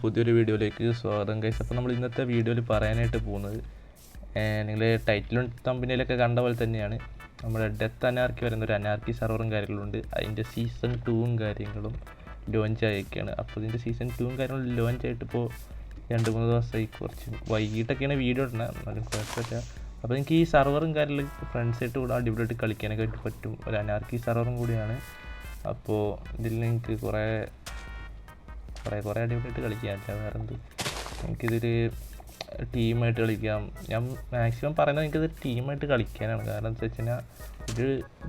പുതിയൊരു വീഡിയോയിലേക്ക് സ്വാഗതം ഗൈസ്. അപ്പോൾ നമ്മൾ ഇന്നത്തെ വീഡിയോയിൽ പറയാനായിട്ട് പോകുന്നത് നിങ്ങൾ ടൈറ്റിലും തമ്പനിയിലൊക്കെ കണ്ട പോലെ തന്നെയാണ് നമ്മുടെ ഡെത്ത് അനാർക്കി വരുന്നൊരു അനാർക്കി സെർവറും കാര്യങ്ങളുണ്ട്. അതിൻ്റെ സീസൺ 2ഉം കാര്യങ്ങളും ലോഞ്ച് ആയിരിക്കുകയാണ്. അപ്പോൾ ഇതിൻ്റെ സീസൺ 2ഉം കാര്യങ്ങളും ലോഞ്ച് ആയിട്ട് ഇപ്പോൾ 2-3 ദിവസമായി. കുറച്ച് വൈകിട്ടൊക്കെയാണ് വീഡിയോ ഇടുന്നത്, എന്നാലും കുഴപ്പമില്ല. അപ്പോൾ എനിക്ക് ഈ സെർവറും കാര്യങ്ങളും ഫ്രണ്ട്സായിട്ട് കൂടെ അടിപൊളിയായിട്ട് കളിക്കാനൊക്കെ ആയിട്ട് പറ്റും. ഒരു അനാർക്കി സെർവറും കൂടിയാണ്. അപ്പോൾ ഇതിൽ എനിക്ക് കുറേ അടിപൊളിയായിട്ട് കളിക്കാം. വേറെന്ത്, എനിക്കിതൊരു ടീമായിട്ട് കളിക്കാം. ഞാൻ മാക്സിമം പറയുന്നത് എനിക്കിത് ടീമായിട്ട് കളിക്കാനാണ്. കാരണം എന്താ വെച്ച് കഴിഞ്ഞാൽ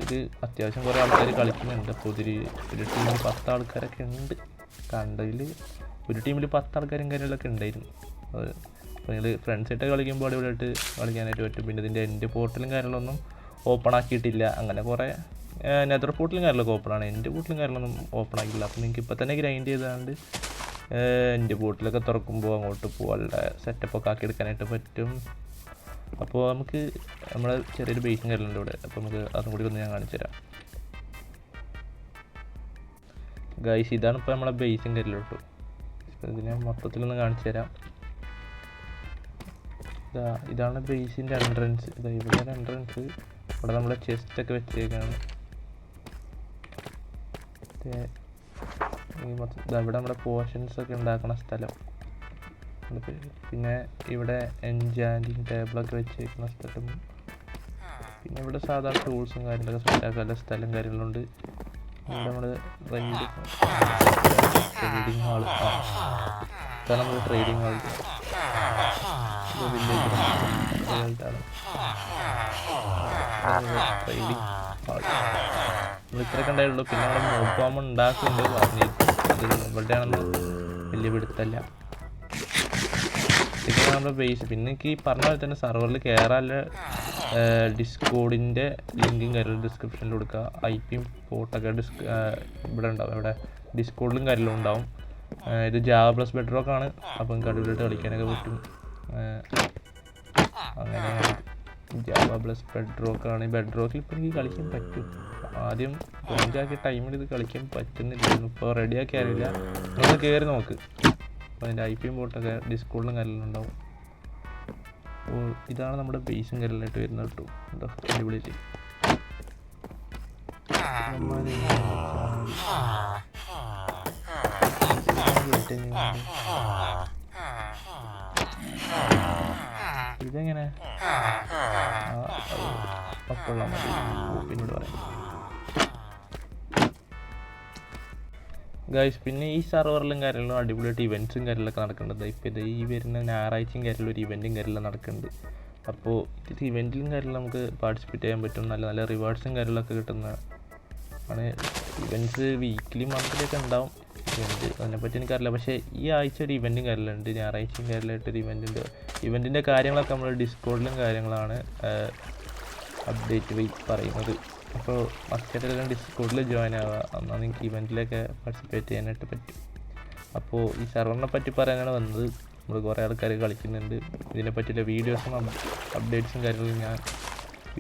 ഇത് അത്യാവശ്യം കുറേ ആൾക്കാർ കളിക്കുന്നുണ്ട്. അപ്പോൾ ഒരു ടീമിൽ 10 ആൾക്കാരൊക്കെ ഉണ്ട്. കണ്ടതിൽ ഒരു ടീമിൽ 10 ആൾക്കാരും കാര്യങ്ങളൊക്കെ ഉണ്ടായിരുന്നു. അപ്പോൾ നിങ്ങൾ ഫ്രണ്ട്സായിട്ട് കളിക്കുമ്പോൾ അടിപൊളിയായിട്ട് കളിക്കാനായിട്ട് പറ്റും. പിന്നെ ഇതിൻ്റെ എൻ്റെ പോർട്ടലും കാര്യങ്ങളൊന്നും ഓപ്പൺ ആക്കിയിട്ടില്ല. അങ്ങനെ കുറേ നെതർ പോർട്ടലും കാര്യങ്ങളൊക്കെ ഓപ്പണാണ്. എൻ്റെ പോർട്ടലും കാര്യങ്ങളൊന്നും ഓപ്പൺ ആക്കിയില്ല. അപ്പോൾ നിങ്ങൾക്ക് ഇപ്പോൾ തന്നെ ഗ്രൈൻഡ് ചെയ്താണ്ട് എൻ്റെ ബോട്ടിലൊക്കെ തുറക്കുമ്പോൾ അങ്ങോട്ട് പോകാനുള്ള സെറ്റപ്പൊക്കെ ആക്കി എടുക്കാനായിട്ട് പറ്റും. അപ്പോൾ നമുക്ക് നമ്മളെ ചെറിയൊരു ബേസും കാര്യങ്ങളുണ്ട് ഇവിടെ. അപ്പോൾ നമുക്ക് അതും കൂടി ഒന്ന് ഞാൻ കാണിച്ചു തരാം ഗൈസ്. ഇതാണ് ഇപ്പോൾ നമ്മളെ ബേസും കാര്യലോട്ടു. ഇതിനെ മൊത്തത്തിലൊന്ന് കാണിച്ചു തരാം. ഇതാണ് ബേസിൻ്റെ എൻട്രൻസ്. ഇവിടെയാണ് എൻട്രൻസ്. ഇവിടെ നമ്മളെ ചെസ്റ്റൊക്കെ വെച്ചേക്കാണ്. ഇവിടെ നമ്മുടെ പോർഷൻസൊക്കെ ഉണ്ടാക്കുന്ന സ്ഥലം. പിന്നെ ഇവിടെ എൻചാൻറ്റിങ് ടേബിളൊക്കെ വെച്ചേക്കുന്ന സ്ഥലം. പിന്നെ ഇവിടെ സാധാരണ ടൂൾസും കാര്യങ്ങളൊക്കെ സെറ്റാക്കാനുള്ള സ്ഥലം കാര്യങ്ങളുണ്ട്. ഇവിടെ നമ്മൾ ട്രേഡിങ് ഹാള്. ഇതാണ് നമ്മൾ ട്രേഡിങ് ഹാൾ. ട്രേഡിങ് ഹാൾ നമ്മൾ ഇത്രയൊക്കെ ഉണ്ടായുള്ളൂ. പിന്നെ അവിടെ മോബ് ഫാം ഉണ്ടാക്കുന്നുണ്ട്. അത് ഇവിടെയാണെന്ന് വലിയ പിടുത്തല്ല. ഇതൊക്കെയാണ് നമ്മുടെ ബേസ്. പിന്നെ എനിക്ക് ഈ പറഞ്ഞ പോലെ തന്നെ സെർവറിൽ കയറാനുള്ള ഡിസ്കോഡിൻ്റെ ലിങ്കും കാര്യങ്ങളും ഡിസ്ക്രിപ്ഷനിൽ കൊടുക്കുക. IP പോർട്ടൊക്കെ ഇവിടെ ഉണ്ടാവും. ഇവിടെ ഡിസ്കോഡിലും കാര്യങ്ങളും ഉണ്ടാവും. ഇത് ജാവ പ്ലസ് ബെഡ്റോക്ക് ആണ്. അപ്പോൾ നിങ്ങൾക്ക് അടിപൊളിയായിട്ട് കളിക്കാനൊക്കെ പറ്റും. അങ്ങനെയാണ് ജാവ പ്ലസ് ബെഡ്റോക്ക് ആണ്. ഈ ബെഡ്റോക്കിൽ ഇപ്പോൾ എനിക്ക് കളിക്കാൻ പറ്റും. ആദ്യം ലോഞ്ചാക്കിയ ടൈമിൽ ഇത് കളിക്കാൻ പറ്റുന്നില്ലായിരുന്നു. ഇപ്പോൾ റെഡിയാക്കി അറിയില്ല. നിങ്ങൾ കയറി നോക്ക്. അപ്പോൾ അതിൻ്റെ IP പോർട്ടൊക്കെ ഡിസ്കോഡിലും കാര്യങ്ങളും ഉണ്ടാവും. അപ്പോൾ ഇതാണ് നമ്മുടെ ബേസും കാര്യങ്ങളായിട്ട് വരുന്നത് കേട്ടോ. എന്താ അടിപൊളിയായിട്ട്. ഇതെങ്ങനെ ഒപ്പുള്ള മതി പിന്നീട് പറയാം ഗൈസ്. പിന്നെ ഈ സെർവറിലും കാര്യങ്ങളും അടിപൊളിയായിട്ട് ഇവൻറ്റ്സും കാര്യങ്ങളൊക്കെ നടക്കുന്നുണ്ട്. ഇപ്പോൾ ഇത് ഈ വരുന്ന ഞായറാഴ്ചയും കാര്യങ്ങളും ഒരു ഇവൻറ്റും കാര്യമെല്ലാം നടക്കുന്നുണ്ട്. അപ്പോൾ ഇത് ഇവൻറ്റിലും കാര്യങ്ങളും നമുക്ക് പാർട്ടിസിപ്പേറ്റ് ചെയ്യാൻ പറ്റും. നല്ല നല്ല റിവാർഡ്സും കാര്യങ്ങളൊക്കെ കിട്ടുന്ന ആണ്. ഇവൻറ്റ്സ് വീക്കിലി മന്ത്ലിയൊക്കെ ഉണ്ടാവും. ഇവൻറ്റ് അതിനെപ്പറ്റി എനിക്കറിയില്ല. പക്ഷേ ഈ ആഴ്ച ഒരു ഇവൻറ്റും കാര്യങ്ങളുണ്ട്. ഞായറാഴ്ചയും കാര്യമായിട്ടൊരു ഇവൻ്റ് ഉണ്ട്. ഇവൻറ്റിൻ്റെ കാര്യങ്ങളൊക്കെ നമ്മൾ ഡിസ്കോഡിലും കാര്യങ്ങളാണ് അപ്ഡേറ്റ് വഴി പറയുന്നത്. അപ്പോൾ മസ്റ്റായിട്ടെല്ലാം ഡിസ്കോഡിൽ ജോയിൻ ആവുക. എന്നാൽ നിങ്ങൾക്ക് ഇവൻറ്റിലൊക്കെ പാർട്ടിസിപ്പേറ്റ് ചെയ്യാനായിട്ട് പറ്റും. അപ്പോൾ ഈ സെർവറിനെ പറ്റി പറയാനാണ് വന്നത്. നമ്മൾ കുറേ ആൾക്കാർ കളിക്കുന്നുണ്ട്. ഇതിനെ പറ്റിയുള്ള വീഡിയോസും അപ്ഡേറ്റ്സും കാര്യങ്ങളും ഞാൻ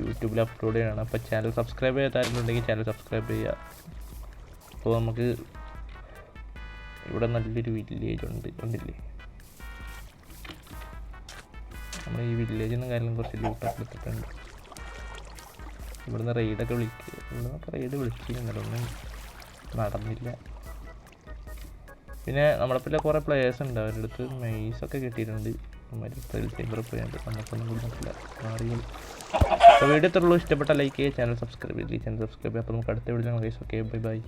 യൂട്യൂബിൽ അപ്ലോഡ് ചെയ്യണം. അപ്പോൾ ചാനൽ സബ്സ്ക്രൈബ് ചെയ്യാത്താരുണ്ടെങ്കിൽ ചാനൽ സബ്സ്ക്രൈബ് ചെയ്യുക. അപ്പോൾ നമുക്ക് ഇവിടെ നല്ലൊരു വില്ലേജ് ഉണ്ടില്ലേ. നമ്മൾ ഈ വില്ലേജിൽ നിന്നും കാര്യങ്ങളും കുറച്ച് ലൂട്ടൊക്കെ എടുത്തിട്ടുണ്ട്. ഇവിടുന്ന് റെയ്ഡൊക്കെ ഇവിടുന്നൊക്കെ റെയ്ഡ് വിളിച്ചിരുന്നല്ലോ, ഒന്നും നടന്നില്ല. പിന്നെ നമ്മളെപ്പോലെ കുറേ പ്ലേയേഴ്സ് ഉണ്ട്. അവരുടെ അടുത്ത് മെയ്സൊക്കെ കിട്ടിയിട്ടുണ്ട്. ചേമ്പർ പോയാണ്ട് നമുക്കൊന്നും കൂടി മനസ്സില്ല മാറിയത്. അപ്പോൾ വീഡിയോ എത്രയുള്ളൂ. ഇഷ്ടപ്പെട്ട ലൈക്ക് ചെയ്യുക, ചാനൽ സബ്സ്ക്രൈബ് ചെയ്യുക. അപ്പോൾ നമുക്ക് അടുത്ത വീഡിയോ. Okay bye bye.